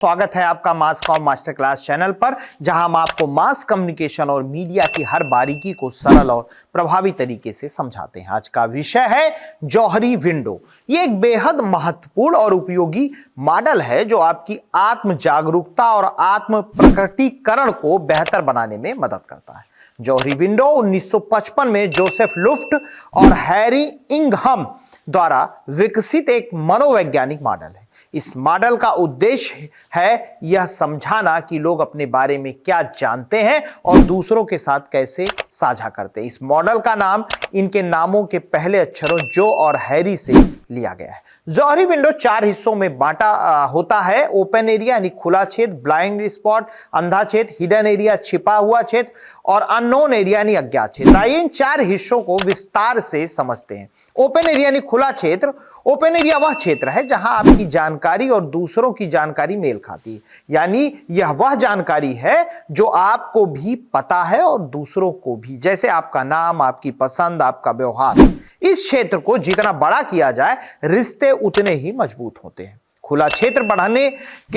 स्वागत है आपका मास कॉम मास्टर क्लास चैनल पर, जहां हम आपको मास कम्युनिकेशन और मीडिया की हर बारीकी को सरल और प्रभावी तरीके से समझाते हैं। आज का विषय है जौहरी विंडो। ये एक बेहद महत्वपूर्ण और उपयोगी मॉडल है जो आपकी आत्म जागरूकता और आत्म प्रकटीकरण को बेहतर बनाने में मदद करता है। जौहरी विंडो 1955 में जोसेफ लुफ्ट और हैरी इंघम द्वारा विकसित एक मनोवैज्ञानिक मॉडल है। इस मॉडल का उद्देश्य है यह समझाना कि लोग अपने बारे में क्या जानते हैं और दूसरों के साथ कैसे साझा करते हैं। इस मॉडल का नाम इनके नामों के पहले अक्षरों जो और हैरी से लिया गया है। जौहरी विंडो 4 हिस्सों में बांटा होता है। ओपन एरिया यानी खुला क्षेत्र, ब्लाइंड स्पॉट अंधा क्षेत्र, हिडन एरिया छिपा हुआ क्षेत्र और अननोन एरिया यानी अज्ञात क्षेत्र। आइए इन 4 हिस्सों को विस्तार से समझते हैं। ओपन एरिया यानी खुला क्षेत्र। ओपन एरिया वह क्षेत्र है जहां आपकी जानकारी और दूसरों की जानकारी मेल खाती है, यानी यह वह जानकारी है जो आपको भी पता है और दूसरों को भी, जैसे आपका नाम, आपकी पसंद, आपका व्यवहार। इस क्षेत्र को जितना बड़ा किया जाए रिश्ते उतने ही मजबूत होते हैं। खुला क्षेत्र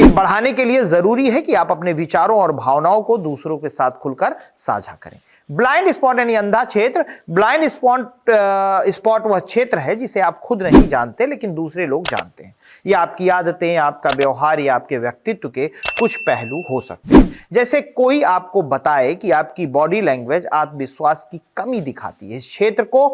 बढ़ाने के लिए जरूरी है कि आप अपने विचारों और भावनाओं को दूसरों के साथ खुलकर साझा करें। ब्लाइंड स्पॉट यानी अंधा क्षेत्र। ब्लाइंड स्पॉट वह क्षेत्र है जिसे आप खुद नहीं जानते लेकिन दूसरे लोग जानते हैं। यह आपकी आदतें, आपका व्यवहार या आपके व्यक्तित्व के कुछ पहलू हो सकते हैं। जैसे कोई आपको बताए कि आपकी बॉडी लैंग्वेज आत्मविश्वास की कमी दिखाती है। इस क्षेत्र को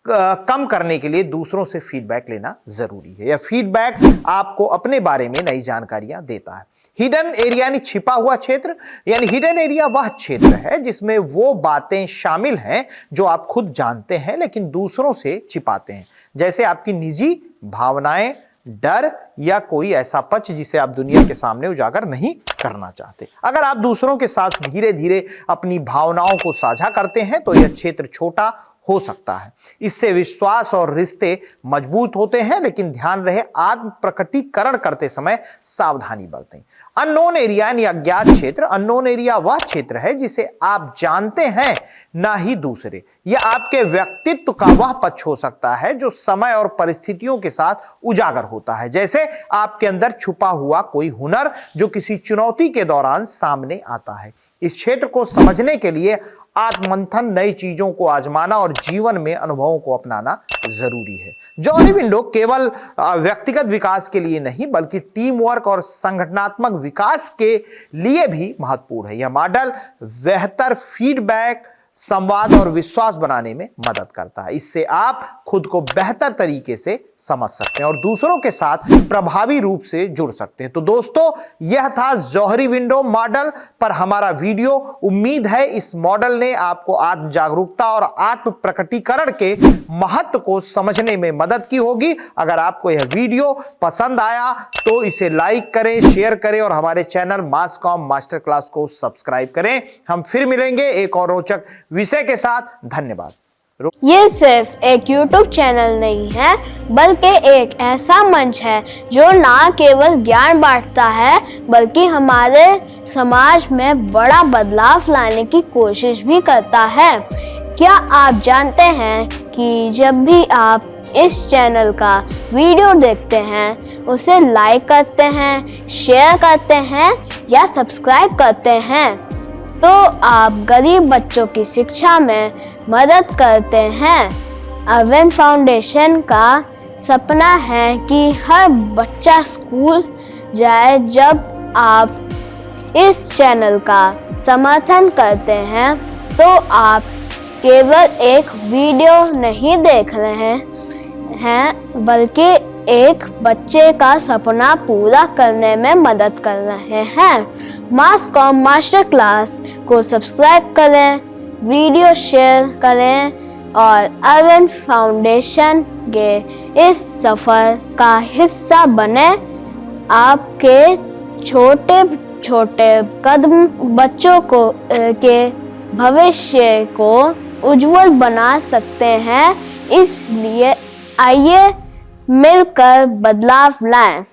कम करने के लिए दूसरों से फीडबैक लेना जरूरी है। यह फीडबैक आपको अपने बारे में नई जानकारियां देता है। हिडन एरिया यानी छिपा हुआ क्षेत्र, यानी हिडन एरिया वह क्षेत्र है जिसमें वो बातें शामिल हैं जो आप खुद जानते हैं लेकिन दूसरों से छिपाते हैं, जैसे आपकी निजी भावनाएं, डर या कोई ऐसा पक्ष जिसे आप दुनिया के सामने उजागर नहीं करना चाहते। अगर आप दूसरों के साथ धीरे धीरे अपनी भावनाओं को साझा करते हैं तो यह क्षेत्र छोटा हो सकता है। इससे विश्वास और रिश्ते मजबूत होते हैं, लेकिन ध्यान रहे आत्म प्रकटीकरण करते समय सावधानी बरतें। अननोन एरिया यानी अज्ञात क्षेत्र। अननोन एरिया वह क्षेत्र है जिसे आप जानते हैं ना ही दूसरे। यह आपके व्यक्तित्व का वह पक्ष हो सकता है जो समय और परिस्थितियों के साथ उजागर होता है, जैसे आपके अंदर छुपा हुआ कोई हुनर जो किसी चुनौती के दौरान सामने आता है। इस क्षेत्र को समझने के लिए आत्ममंथन, नई चीजों को आजमाना और जीवन में अनुभवों को अपनाना जरूरी है। जौहरी विंडो केवल व्यक्तिगत विकास के लिए नहीं बल्कि टीम वर्क और संगठनात्मक विकास के लिए भी महत्वपूर्ण है। यह मॉडल बेहतर फीडबैक, संवाद और विश्वास बनाने में मदद करता है। इससे आप खुद को बेहतर तरीके से समझ सकते हैं और दूसरों के साथ प्रभावी रूप से जुड़ सकते हैं। तो दोस्तों, यह था जौहरी विंडो मॉडल पर हमारा वीडियो। उम्मीद है इस मॉडल ने आपको आत्म जागरूकता और आत्म प्रकटीकरण के महत्व को समझने में मदद की होगी। अगर आपको यह वीडियो पसंद आया तो इसे लाइक करें, शेयर करें और हमारे चैनल मास कॉम मास्टर क्लास को सब्सक्राइब करें। हम फिर मिलेंगे एक और रोचक विषय के साथ। धन्यवाद। ये सिर्फ एक YouTube चैनल नहीं है बल्कि एक ऐसा मंच है जो ना केवल ज्ञान बांटता है बल्कि हमारे समाज में बड़ा बदलाव लाने की कोशिश भी करता है। क्या आप जानते हैं कि जब भी आप इस चैनल का वीडियो देखते हैं, उसे लाइक करते हैं, शेयर करते हैं या सब्सक्राइब करते हैं तो आप गरीब बच्चों की शिक्षा में मदद करते हैं। अरविंद फाउंडेशन का सपना है कि हर बच्चा स्कूल जाए। जब आप इस चैनल का समर्थन करते हैं तो आप केवल एक वीडियो नहीं देख रहे हैं बल्कि एक बच्चे का सपना पूरा करने में मदद कर रहे हैं। मास कॉम मास्टर क्लास को सब्सक्राइब करें, वीडियो शेयर करें और अरविंद फाउंडेशन के इस सफर का हिस्सा बने। आपके छोटे छोटे कदम बच्चों के भविष्य को उज्जवल बना सकते हैं। इसलिए आइए मिलकर बदलाव लाएं।